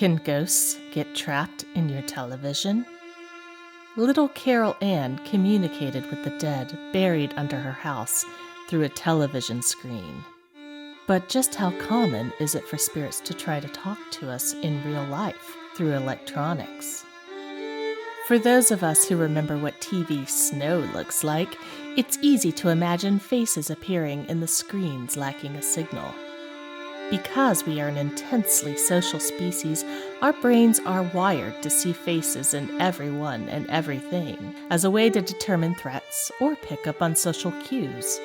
Can ghosts get trapped in your television? Little Carol Ann communicated with the dead buried under her house through a television screen. But just how common is it for spirits to try to talk to us in real life through electronics? For those of us who remember what TV snow looks like, it's easy to imagine faces appearing in the screens lacking a signal. Because we are an intensely social species, our brains are wired to see faces in everyone and everything as a way to determine threats or pick up on social cues.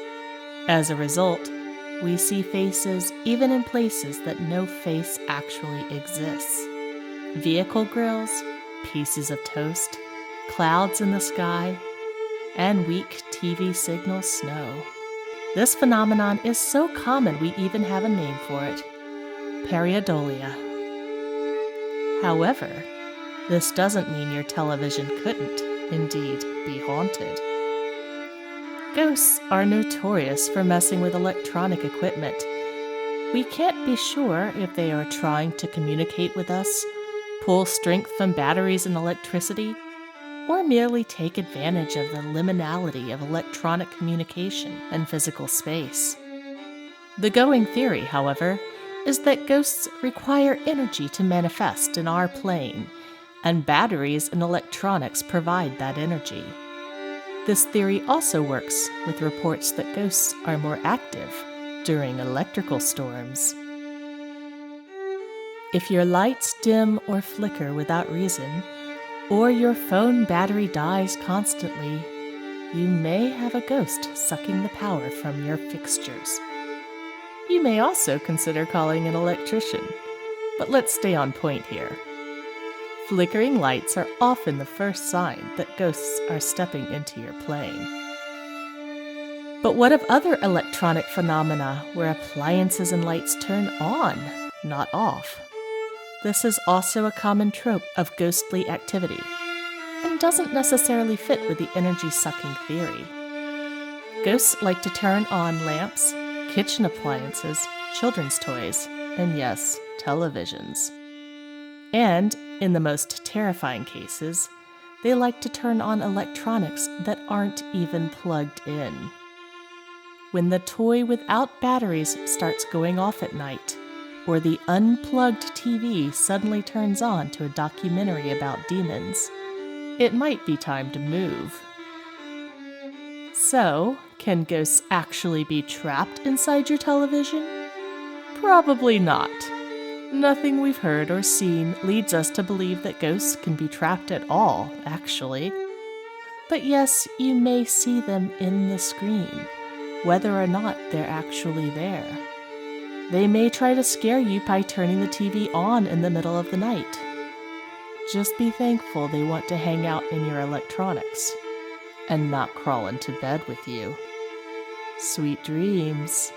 As a result, we see faces even in places that no face actually exists. Vehicle grills, pieces of toast, clouds in the sky, and weak TV signal snow. This phenomenon is so common we even have a name for it: pareidolia. However, this doesn't mean your television couldn't, indeed, be haunted. Ghosts are notorious for messing with electronic equipment. We can't be sure if they are trying to communicate with us, pull strength from batteries and electricity, or merely take advantage of the liminality of electronic communication and physical space. The going theory, however, is that ghosts require energy to manifest in our plane, and batteries and electronics provide that energy. This theory also works with reports that ghosts are more active during electrical storms. If your lights dim or flicker without reason, or your phone battery dies constantly, you may have a ghost sucking the power from your fixtures. You may also consider calling an electrician, but let's stay on point here. Flickering lights are often the first sign that ghosts are stepping into your plane. But what of other electronic phenomena where appliances and lights turn on, not off? This is also a common trope of ghostly activity, and doesn't necessarily fit with the energy-sucking theory. Ghosts like to turn on lamps, kitchen appliances, children's toys, and yes, televisions. And, in the most terrifying cases, they like to turn on electronics that aren't even plugged in. When the toy without batteries starts going off at night, or the unplugged TV suddenly turns on to a documentary about demons, it might be time to move. So, can ghosts actually be trapped inside your television? Probably not. Nothing we've heard or seen leads us to believe that ghosts can be trapped at all, actually. But yes, you may see them in the screen, whether or not they're actually there. They may try to scare you by turning the TV on in the middle of the night. Just be thankful they want to hang out in your electronics and not crawl into bed with you. Sweet dreams.